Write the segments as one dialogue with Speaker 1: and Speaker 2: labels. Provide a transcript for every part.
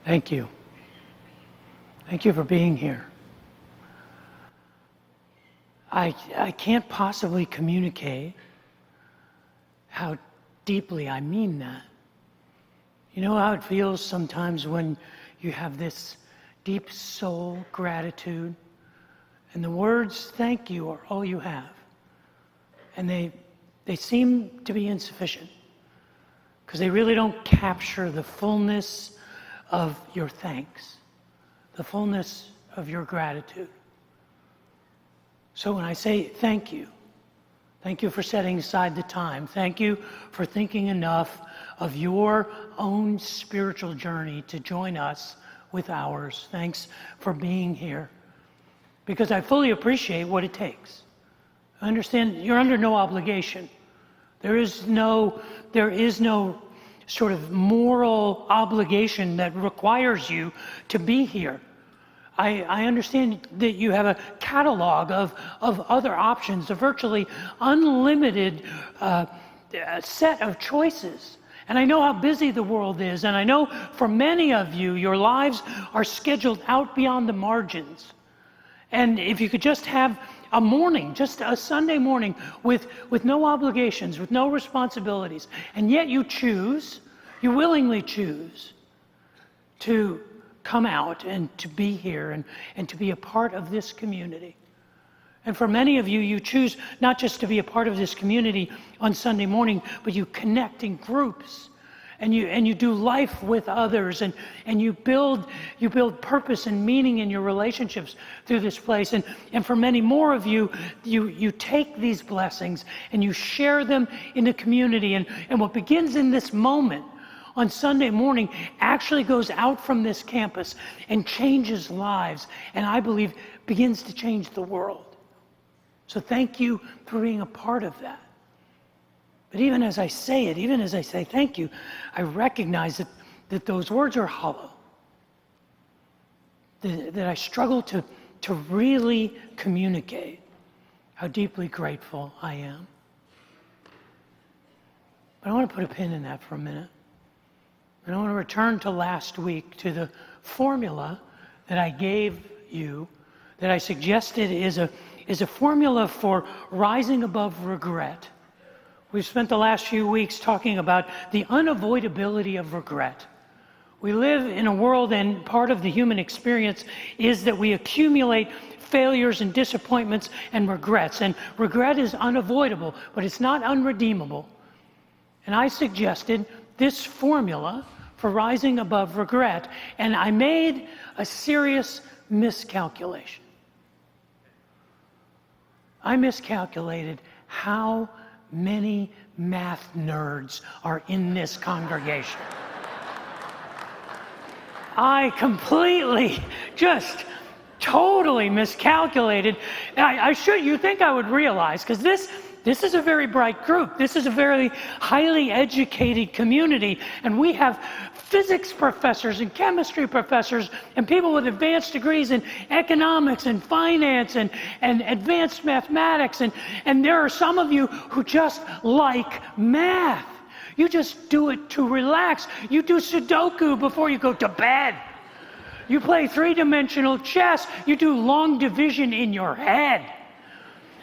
Speaker 1: Thank you. Thank you for being here. I can't possibly communicate how deeply I mean that. You know how it feels sometimes when you have this deep soul gratitude and the words thank you are all you have. And they seem to be insufficient because they really don't capture the fullness of your thanks, the fullness of your gratitude. So when I say thank you for setting aside the time. Thank you for thinking enough of your own spiritual journey to join us with ours. Thanks for being here. Because I fully appreciate what it takes. I understand you're under no obligation. There is no sort of moral obligation that requires you to be here. I understand that you have a catalog of other options, a virtually unlimited set of choices. And I know how busy the world is, and I know for many of you, your lives are scheduled out beyond the margins. And if you could just have a morning, just a Sunday morning with no obligations, with no responsibilities, and yet you willingly choose to come out and to be here and to be a part of this community. And for many of you, you choose not just to be a part of this community on Sunday morning, but you connect in groups and you do life with others and you build purpose and meaning in your relationships through this place. And for many more of you, you take these blessings and you share them in the community. And what begins in this moment on Sunday morning actually goes out from this campus and changes lives, and I believe begins to change the world. So thank you for being a part of that. But even as I say it, even as I say thank you, I recognize that those words are hollow. That I struggle to really communicate how deeply grateful I am. But I want to put a pin in that for a minute. And I want to return to last week, to the formula that I gave you, that I suggested is a formula for rising above regret. We've spent the last few weeks talking about the unavoidability of regret. We live in a world, and part of the human experience is that we accumulate failures and disappointments and regrets. And regret is unavoidable, but it's not unredeemable. And I suggested this formula for rising above regret, and I made a serious miscalculation. I miscalculated how many math nerds are in this congregation. I completely, just totally miscalculated. You think I would realize, because this is a very bright group. This is a very highly educated community. And we have physics professors and chemistry professors and people with advanced degrees in economics and finance and advanced mathematics. And there are some of you who just like math. You just do it to relax. You do Sudoku before you go to bed. You play three-dimensional chess. You do long division in your head.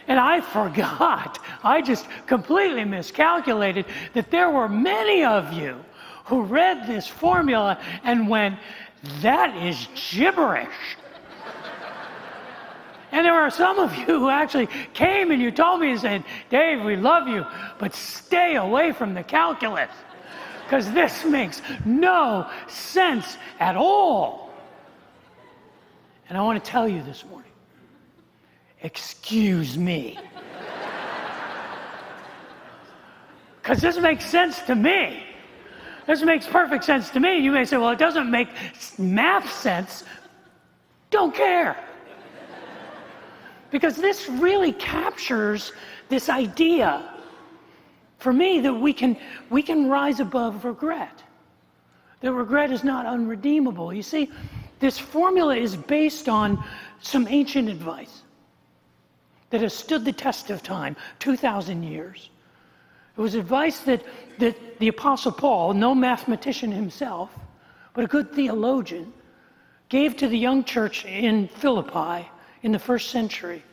Speaker 1: And I forgot, I just completely miscalculated that there were many of you who read this formula and went, that is gibberish. And there are some of you who actually came and you told me and said, Dave, we love you, but stay away from the calculus, because this makes no sense at all. And I want to tell you this morning, excuse me. Because this makes sense to me. This makes perfect sense to me. You may say, well, it doesn't make math sense. Don't care. Because this really captures this idea, for me, that we can rise above regret. That regret is not unredeemable. You see, this formula is based on some ancient advice that has stood the test of time, 2,000 years. It was advice that the Apostle Paul, no mathematician himself, but a good theologian, gave to the young church in Philippi in the first century.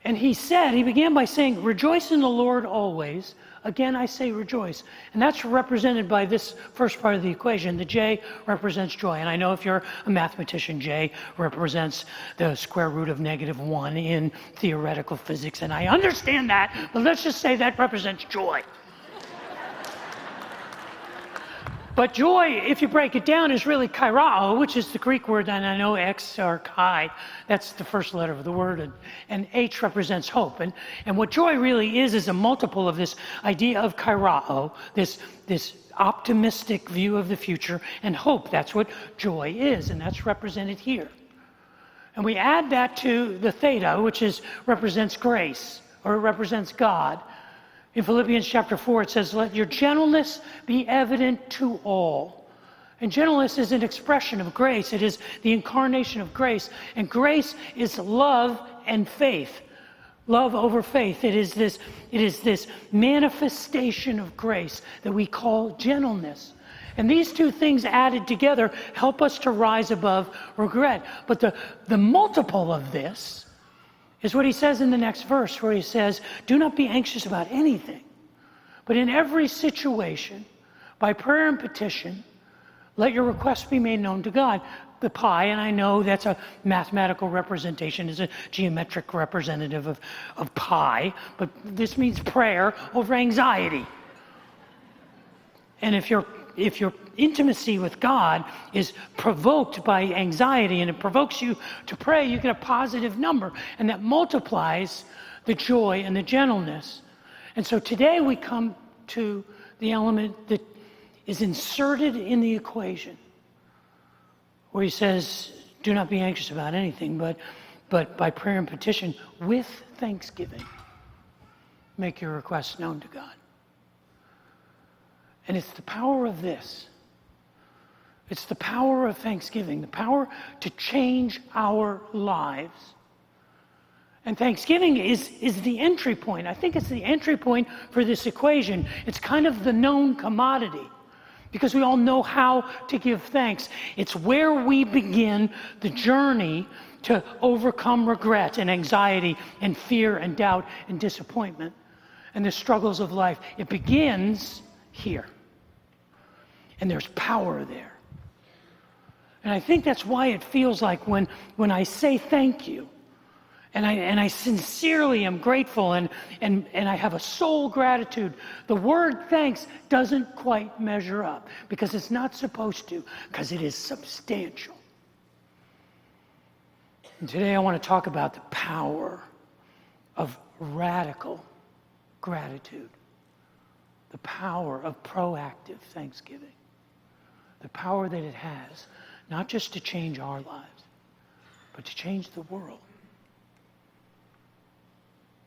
Speaker 1: And he began by saying, "Rejoice in the Lord always. Again, I say rejoice." And that's represented by this first part of the equation. The J represents joy. And I know if you're a mathematician, J represents the square root of -1 in theoretical physics. And I understand that, but let's just say that represents joy. But joy, if you break it down, is really kairao, which is the Greek word, and I know X or chi, that's the first letter of the word, and H represents hope. And what joy really is a multiple of this idea of kairao, this optimistic view of the future, and hope. That's what joy is, and that's represented here. And we add that to the theta, which represents grace, or it represents God. In Philippians chapter 4, it says, "Let your gentleness be evident to all." And gentleness is an expression of grace. It is the incarnation of grace. And grace is love and faith. Love over faith. It is this manifestation of grace that we call gentleness. And these two things added together help us to rise above regret. But the multiple of this is what he says in the next verse, where he says, "Do not be anxious about anything, but in every situation, by prayer and petition, let your requests be made known to God." The pi, and I know that's a mathematical representation, is a geometric representative of pi, but this means prayer over anxiety. And if your intimacy with God is provoked by anxiety and it provokes you to pray, you get a positive number, and that multiplies the joy and the gentleness. And so today we come to the element that is inserted in the equation, where he says, "Do not be anxious about anything, but by prayer and petition, with thanksgiving, make your requests known to God." And it's the power of this. It's the power of thanksgiving, the power to change our lives. And thanksgiving is the entry point. I think it's the entry point for this equation. It's kind of the known commodity, because we all know how to give thanks. It's where we begin the journey to overcome regret and anxiety and fear and doubt and disappointment and the struggles of life. It begins here. And there's power there. And I think that's why it feels like when I say thank you, and I sincerely am grateful, and I have a soul gratitude, the word thanks doesn't quite measure up, because it's not supposed to, because it is substantial. And today I want to talk about the power of radical gratitude, the power of proactive thanksgiving. The power that it has, not just to change our lives, but to change the world.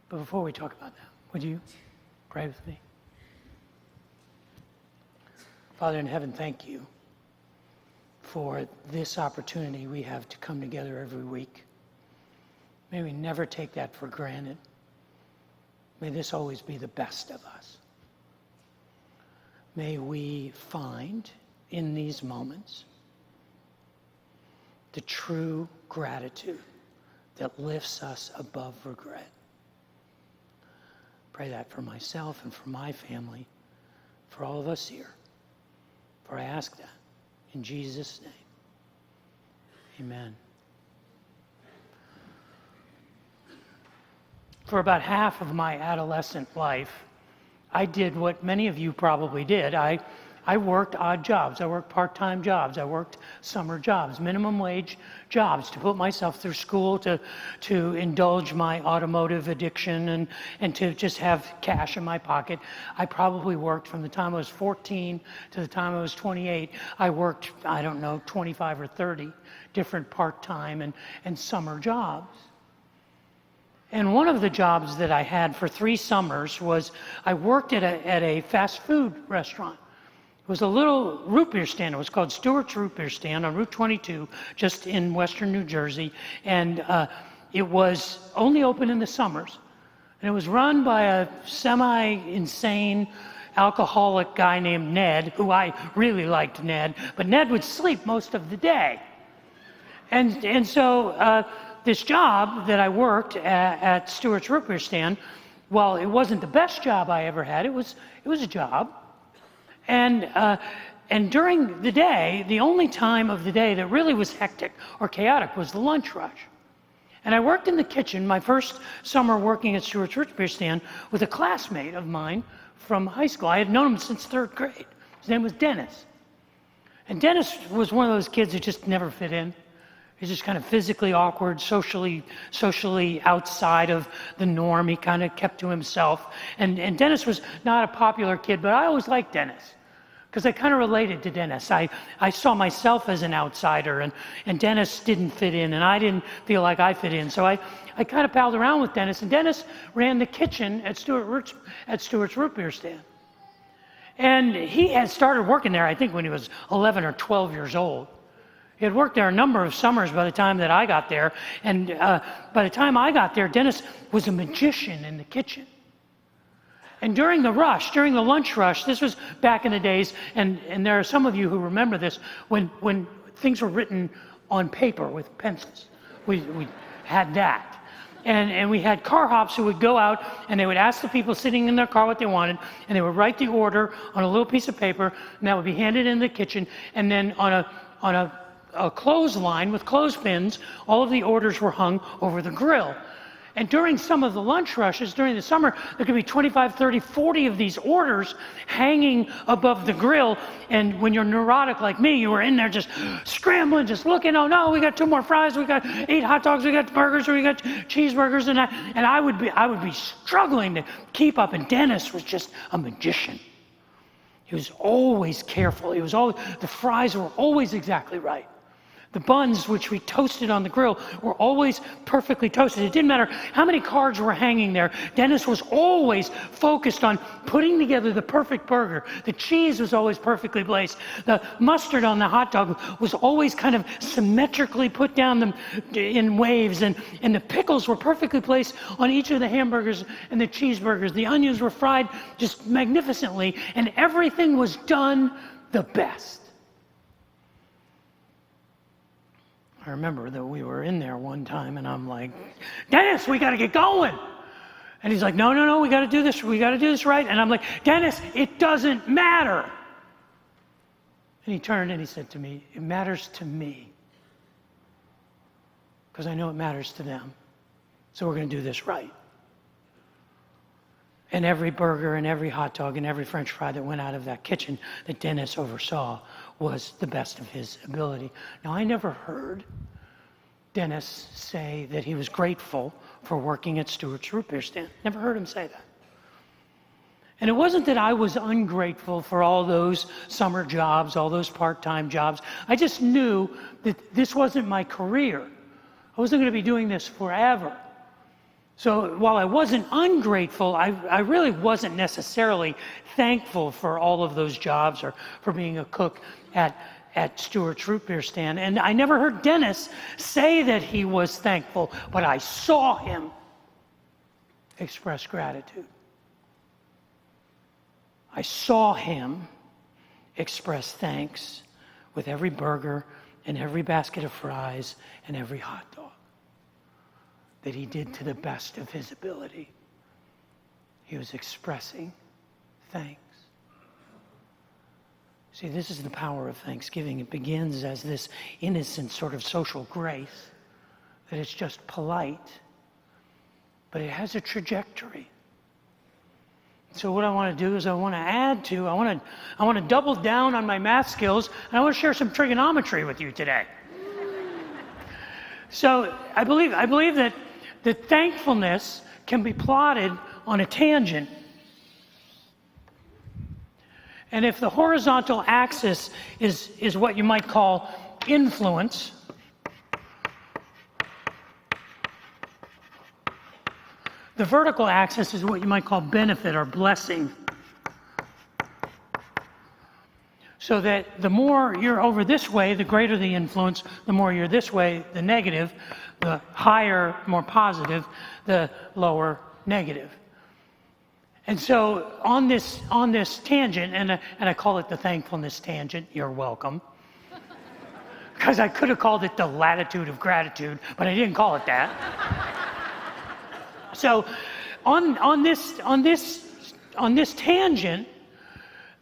Speaker 1: But before we talk about that, would you pray with me? Father in heaven, thank you for this opportunity we have to come together every week. May we never take that for granted. May this always be the best of us. May we find in these moments the true gratitude that lifts us above regret. Pray that for myself and for my family, for all of us here. For I ask that in Jesus' name. Amen. For about half of my adolescent life, I did what many of you probably did. I worked odd jobs. I worked part-time jobs. I worked summer jobs, minimum wage jobs, to put myself through school, to indulge my automotive addiction and to just have cash in my pocket. I probably worked from the time I was 14 to the time I was 28. I worked, 25 or 30 different part-time and summer jobs. And one of the jobs that I had for 3 summers was I worked at a fast food restaurant. It was a little root beer stand. It was called Stewart's Root Beer Stand on Route 22, just in western New Jersey. And it was only open in the summers. And it was run by a semi-insane alcoholic guy named Ned, who I really liked Ned, but Ned would sleep most of the day. And so this job that I worked at Stewart's Root Beer Stand, while it wasn't the best job I ever had, it was a job. And during the day, the only time of the day that really was hectic or chaotic was the lunch rush. And I worked in the kitchen my first summer working at Stewart's Root Beer Stand with a classmate of mine from high school. I had known him since 3rd grade. His name was Dennis. And Dennis was one of those kids who just never fit in. He's just kind of physically awkward, socially outside of the norm. He kind of kept to himself. And Dennis was not a popular kid, but I always liked Dennis because I kind of related to Dennis. I saw myself as an outsider, and Dennis didn't fit in, and I didn't feel like I fit in. So I kind of palled around with Dennis, and Dennis ran the kitchen at Stewart's Root Beer Stand. And he had started working there, I think, when he was 11 or 12 years old. He had worked there a number of summers by the time that I got there, and by the time I got there, Dennis was a magician in the kitchen. And during the lunch rush, this was back in the days, and there are some of you who remember this, when things were written on paper with pencils. We had that. And we had car hops who would go out, and they would ask the people sitting in their car what they wanted, and they would write the order on a little piece of paper, and that would be handed in the kitchen, and then on a clothesline with clothespins, all of the orders were hung over the grill. And during some of the lunch rushes, during the summer, there could be 25, 30, 40 of these orders hanging above the grill. And when you're neurotic like me, you were in there just scrambling, just looking, oh no, we got 2 more fries, we got 8 hot dogs, we got burgers, we got cheeseburgers. And I would be struggling to keep up. And Dennis was just a magician. He was always careful. The fries were always exactly right. The buns, which we toasted on the grill, were always perfectly toasted. It didn't matter how many cards were hanging there. Dennis was always focused on putting together the perfect burger. The cheese was always perfectly placed. The mustard on the hot dog was always kind of symmetrically put down in waves. And the pickles were perfectly placed on each of the hamburgers and the cheeseburgers. The onions were fried just magnificently. And everything was done the best. I remember that we were in there one time, and I'm like, Dennis, we got to get going. And he's like, no, we got to do this. We got to do this right. And I'm like, Dennis, it doesn't matter. And he turned and he said to me, it matters to me because I know it matters to them. So we're going to do this right. And every burger and every hot dog and every French fry that went out of that kitchen that Dennis oversaw was the best of his ability. Now, I never heard Dennis say that he was grateful for working at Stewart's Root Beer Stand. Never heard him say that. And it wasn't that I was ungrateful for all those summer jobs, all those part-time jobs. I just knew that this wasn't my career. I wasn't going to be doing this forever. So while I wasn't ungrateful, I really wasn't necessarily thankful for all of those jobs or for being a cook at Stewart's Root Beer Stand. And I never heard Dennis say that he was thankful, but I saw him express gratitude. I saw him express thanks with every burger and every basket of fries and every hot dog that he did to the best of his ability. He was expressing thanks. See, this is the power of Thanksgiving. It begins as this innocent sort of social grace, that it's just polite, but it has a trajectory. So what I want to do is I want to double down on my math skills, and I want to share some trigonometry with you today. So I believe that thankfulness can be plotted on a tangent. And if the horizontal axis is what you might call influence, the vertical axis is what you might call benefit or blessing. So that the more you're over this way, the greater the influence. The more you're this way, the negative. The higher, more positive, the lower negative. And so on this tangent, and I call it the thankfulness tangent, you're welcome. Because I could have called it the latitude of gratitude, but I didn't call it that. So on this tangent,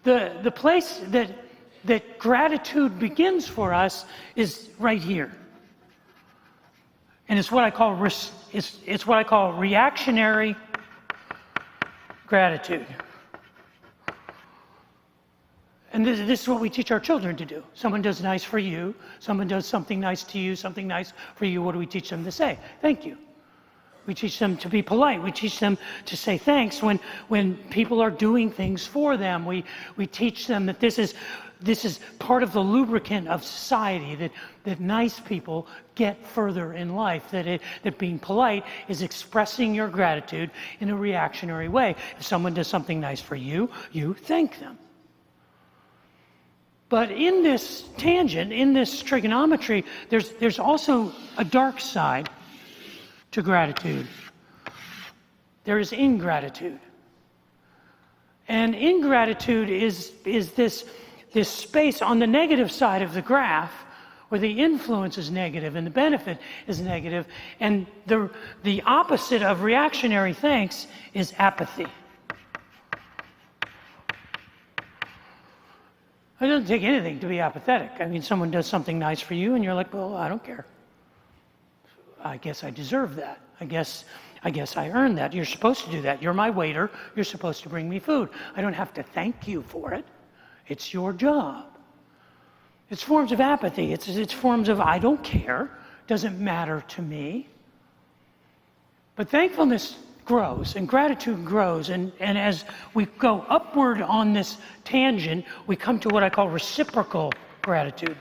Speaker 1: the place that gratitude begins for us is right here. And it's what I call reactionary gratitude. And this is what we teach our children to do. Someone does nice for you, someone does something nice to you, something nice for you. What do we teach them to say? Thank you. We teach them to be polite. We teach them to say thanks when people are doing things for them. We teach them that this is part of the lubricant of society, that nice people get further in life, that being polite is expressing your gratitude in a reactionary way. If someone does something nice for you, you thank them. But in this tangent, in this trigonometry, there's also a dark side to gratitude. There is ingratitude. And ingratitude is this space on the negative side of the graph where the influence is negative and the benefit is negative, and the opposite of reactionary thanks is apathy. It doesn't take anything to be apathetic. I mean, someone does something nice for you and you're like, well, I don't care. I guess I deserve that. I guess I earned that. You're supposed to do that. You're my waiter. You're supposed to bring me food. I don't have to thank you for it. It's your job. It's forms of apathy. It's forms of I don't care. Doesn't matter to me. But thankfulness grows and gratitude grows. And as we go upward on this tangent, we come to what I call reciprocal gratitude.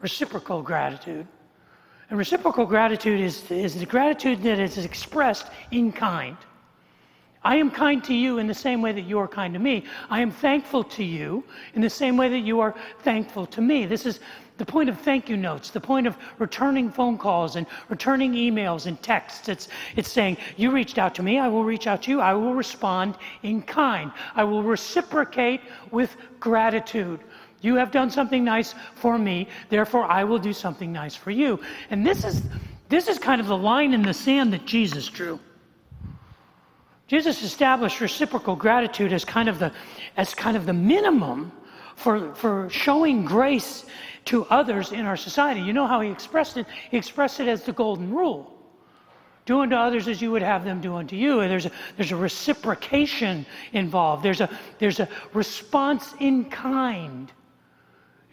Speaker 1: Reciprocal gratitude. And reciprocal gratitude is the gratitude that is expressed in kind. I am kind to you in the same way that you are kind to me. I am thankful to you in the same way that you are thankful to me. This is the point of thank you notes, the point of returning phone calls and returning emails and texts. It's saying, you reached out to me, I will reach out to you, I will respond in kind. I will reciprocate with gratitude. You have done something nice for me, therefore I will do something nice for you. And this is kind of the line in the sand that Jesus drew. Jesus established reciprocal gratitude as kind of the minimum for showing grace to others in our society. You know how he expressed it? He expressed it as the golden rule. Do unto others as you would have them do unto you. And there's a reciprocation involved. There's a response in kind.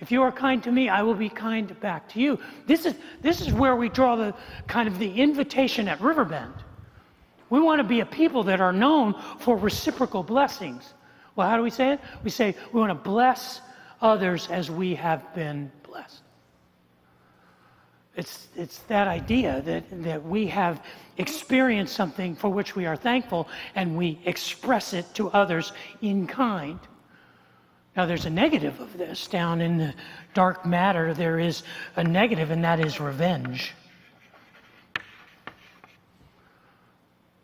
Speaker 1: If you are kind to me, I will be kind back to you. This is where we draw the kind of the invitation at Riverbend. We want to be a people that are known for reciprocal blessings. Well, how do we say it? We say we want to bless others as we have been blessed. It's that idea that we have experienced something for which we are thankful and we express it to others in kind. Now, there's a negative of this. Down in the dark matter, there is a negative, and that is revenge.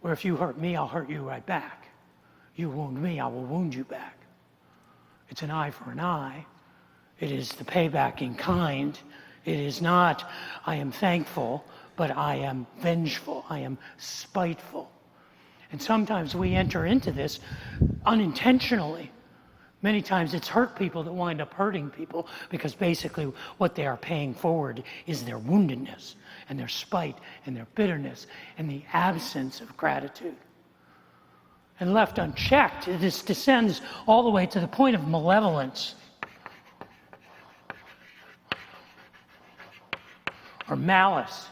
Speaker 1: Where if you hurt me, I'll hurt you right back. You wound me, I will wound you back. It's an eye for an eye. It is the payback in kind. It is not, I am thankful, but I am vengeful. I am spiteful. And sometimes we enter into this unintentionally. Many times it's hurt people that wind up hurting people because basically what they are paying forward is their woundedness and their spite and their bitterness and the absence of gratitude. And left unchecked, this descends all the way to the point of malevolence or malice.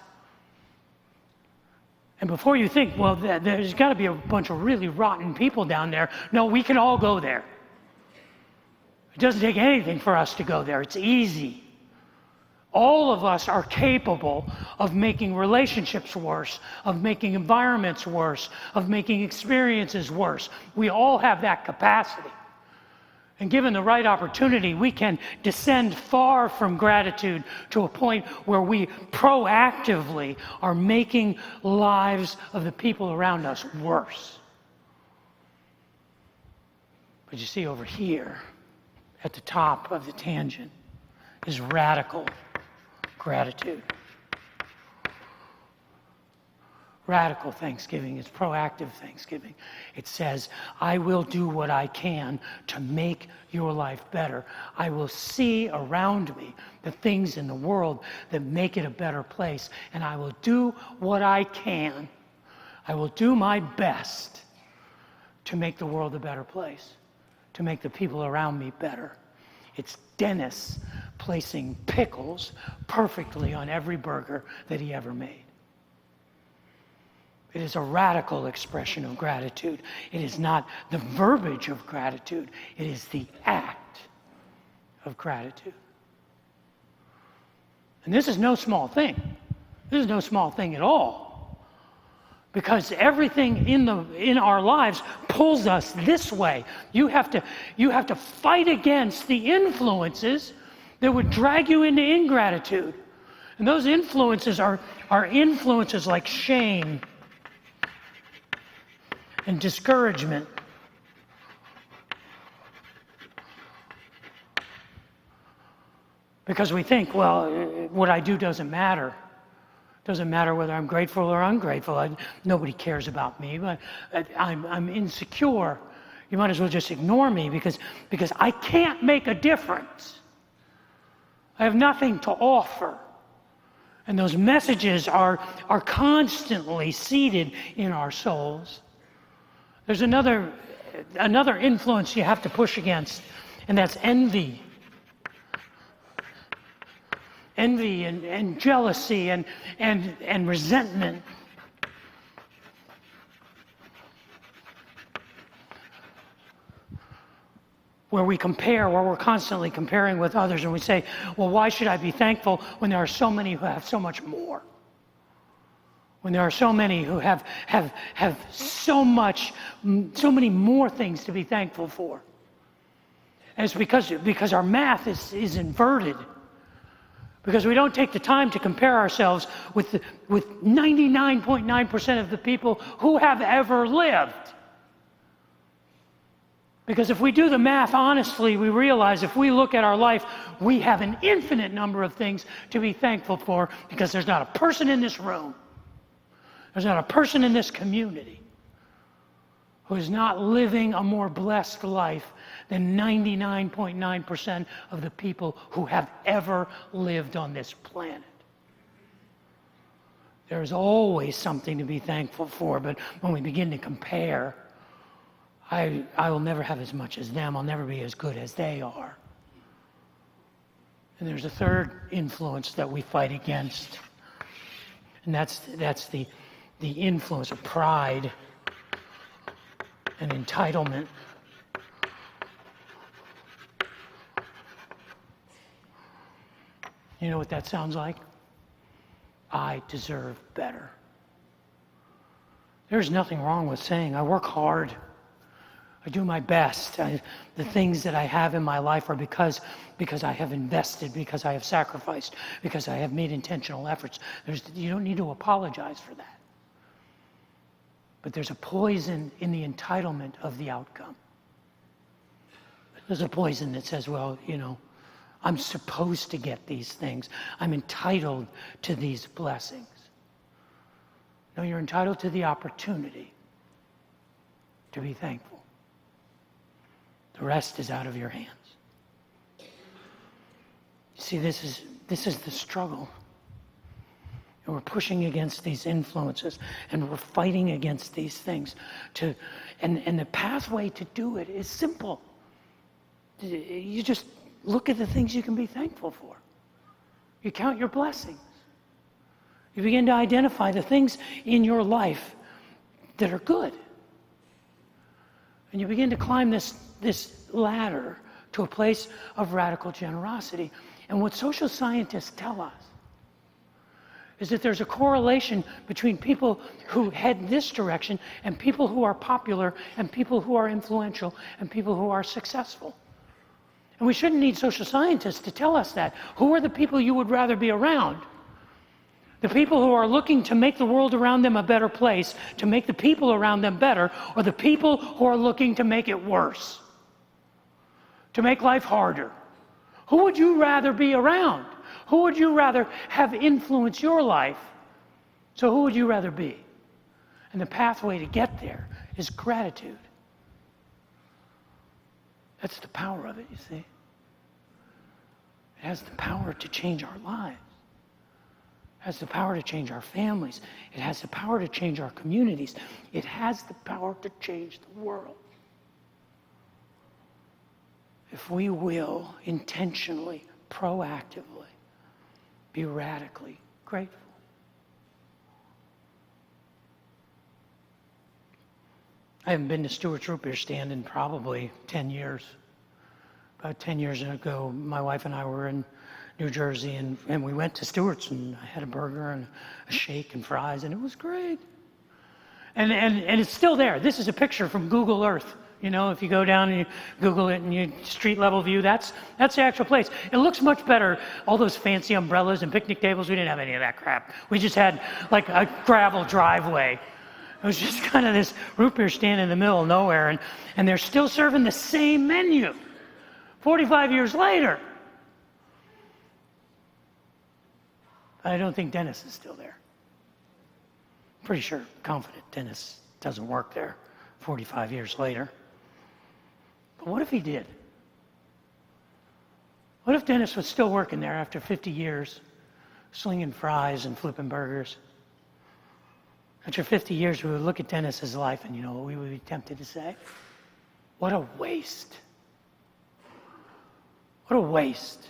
Speaker 1: And before you think, well, there's got to be a bunch of really rotten people down there. No, we can all go there. It doesn't take anything for us to go there. It's easy. All of us are capable of making relationships worse, of making environments worse, of making experiences worse. We all have that capacity. And given the right opportunity, we can descend far from gratitude to a point where we proactively are making lives of the people around us worse. But you see over here, at the top of the tangent, is radical gratitude. Radical thanksgiving is proactive thanksgiving. It says, I will do what I can to make your life better. I will see around me the things in the world that make it a better place, and I will do what I can. I will do my best to make the world a better place, to make the people around me better. It's Dennis placing pickles perfectly on every burger that he ever made. It is a radical expression of gratitude. It is not the verbiage of gratitude. It is the act of gratitude. And this is no small thing. This is no small thing at all. Because everything in our lives pulls us this way. You have to fight against the influences that would drag you into ingratitude. And those influences are influences like shame and discouragement. Because we think, well, what I do doesn't matter. It doesn't matter whether I'm grateful or ungrateful. Nobody cares about me, but I'm insecure. You might as well just ignore me because I can't make a difference. I have nothing to offer. And those messages are constantly seeded in our souls. There's another influence you have to push against, and that's envy. Envy and jealousy and resentment. Where we're constantly comparing with others, and we say, well, why should I be thankful when there are so many who have so much more? When there are so many who have so many more things to be thankful for. And it's because our math is inverted. Because we don't take the time to compare ourselves with 99.9% of the people who have ever lived. Because if we do the math honestly, we realize if we look at our life, we have an infinite number of things to be thankful for, because there's not a person in this room, there's not a person in this community who is not living a more blessed life than 99.9% of the people who have ever lived on this planet. There's always something to be thankful for, but when we begin to compare, I will never have as much as them. I'll never be as good as they are. And there's a third influence that we fight against, and that's the influence of pride and entitlement. You know what that sounds like? I deserve better. There's nothing wrong with saying, I work hard. I do my best. The things that I have in my life are because I have invested, because I have sacrificed, because I have made intentional efforts. You don't need to apologize for that. But there's a poison in the entitlement of the outcome. There's a poison that says, well, I'm supposed to get these things. I'm entitled to these blessings. No, you're entitled to the opportunity to be thankful. The rest is out of your hands. You see, this is the struggle. And we're pushing against these influences, and we're fighting against these things. And the pathway to do it is simple. You just look at the things you can be thankful for. You count your blessings. You begin to identify the things in your life that are good. And you begin to climb this ladder to a place of radical generosity. And what social scientists tell us is that there's a correlation between people who head this direction and people who are popular and people who are influential and people who are successful. And we shouldn't need social scientists to tell us that. Who are the people you would rather be around? The people who are looking to make the world around them a better place, to make the people around them better, or the people who are looking to make it worse, to make life harder? Who would you rather be around? Who would you rather have influence your life? So who would you rather be? And the pathway to get there is gratitude. That's the power of it, you see. It has the power to change our lives. It has the power to change our families. It has the power to change our communities. It has the power to change the world. If we will intentionally, proactively, be radically grateful. I haven't been to Stewart's Root Beer Stand in probably 10 years. About 10 years ago, my wife and I were in New Jersey, and we went to Stewart's, and I had a burger and a shake and fries, and it was great. And it's still there. This is a picture from Google Earth. You know, if you go down and you Google it and you street level view, that's the actual place. It looks much better. All those fancy umbrellas and picnic tables, we didn't have any of that crap. We just had like a gravel driveway. It was just kind of this root beer stand in the middle of nowhere, and they're still serving the same menu 45 years later. I don't think Dennis is still there. Pretty sure, confident Dennis doesn't work there 45 years later. But what if he did? What if Dennis was still working there after 50 years, slinging fries and flipping burgers? After 50 years, we would look at Dennis's life, and you know what we would be tempted to say? What a waste. What a waste.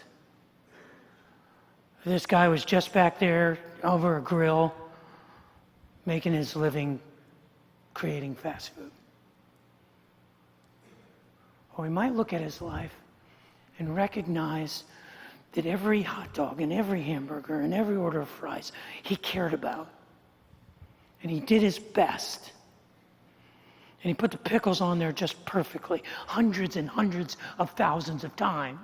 Speaker 1: This guy was just back there over a grill, making his living creating fast food. Or we might look at his life and recognize that every hot dog and every hamburger and every order of fries he cared about. And he did his best. And he put the pickles on there just perfectly, hundreds and hundreds of thousands of times.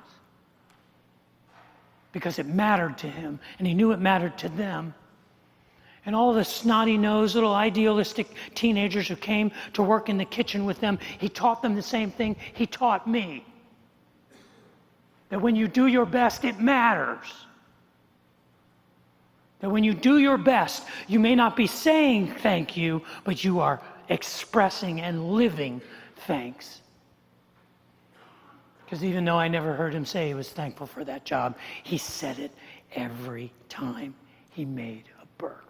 Speaker 1: Because it mattered to him, and he knew it mattered to them. And all the snotty-nosed little idealistic teenagers who came to work in the kitchen with them, he taught them the same thing he taught me. That when you do your best, it matters. That when you do your best, you may not be saying thank you, but you are expressing and living thanks. Because even though I never heard him say he was thankful for that job, he said it every time he made a burger.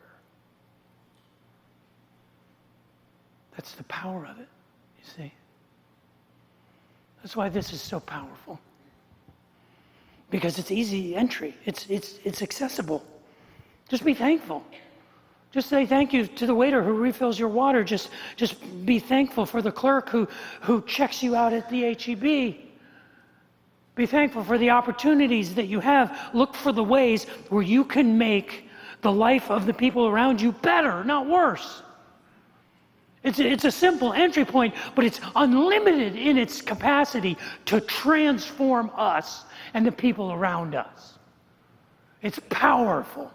Speaker 1: That's the power of it, you see. That's why this is so powerful. Because it's easy entry. It's accessible. Just be thankful. Just say thank you to the waiter who refills your water. Just be thankful for the clerk who checks you out at the H-E-B. Be thankful for the opportunities that you have. Look for the ways where you can make the life of the people around you better, not worse. It's a simple entry point, but it's unlimited in its capacity to transform us and the people around us. It's powerful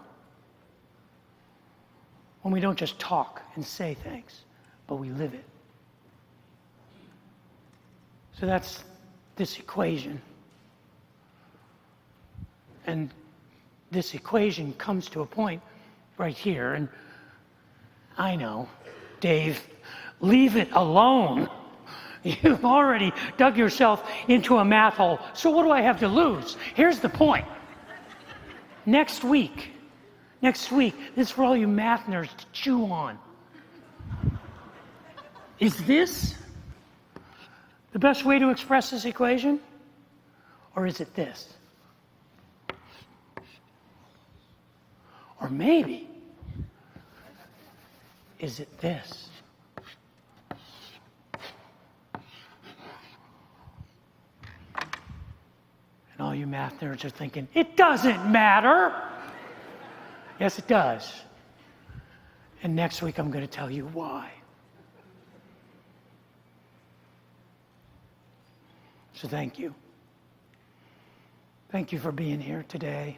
Speaker 1: when we don't just talk and say thanks, but we live it. So that's this equation. And this equation comes to a point right here, and I know, Dave, leave it alone. You've already dug yourself into a math hole, so what do I have to lose? Here's the point. Next week, this is for all you math nerds to chew on. Is this the best way to express this equation? Or is it this? Or maybe, is it this? And all you math nerds are thinking, it doesn't matter. Yes, it does. And next week I'm going to tell you why. So thank you. Thank you for being here today.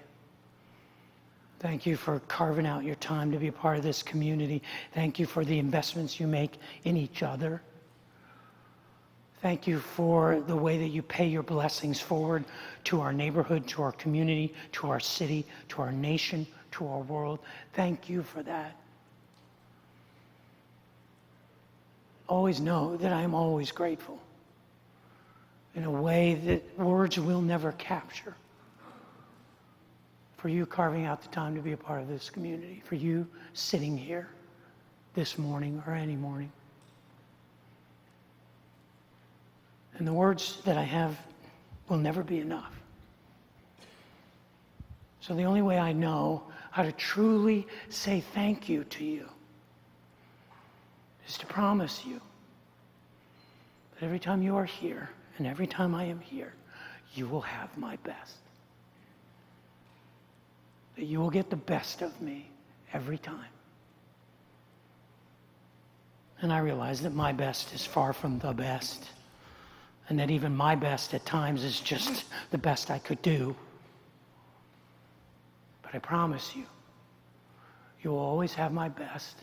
Speaker 1: Thank you for carving out your time to be a part of this community. Thank you for the investments you make in each other. Thank you for the way that you pay your blessings forward to our neighborhood, to our community, to our city, to our nation, to our world. Thank you for that. Always know that I am always grateful in a way that words will never capture. For you carving out the time to be a part of this community, for you sitting here this morning or any morning. And the words that I have will never be enough. So the only way I know how to truly say thank you to you is to promise you that every time you are here and every time I am here, you will have my best. That you will get the best of me every time. And I realize that my best is far from the best, and that even my best at times is just the best I could do. But I promise you, you will always have my best,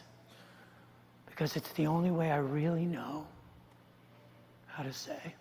Speaker 1: because it's the only way I really know how to say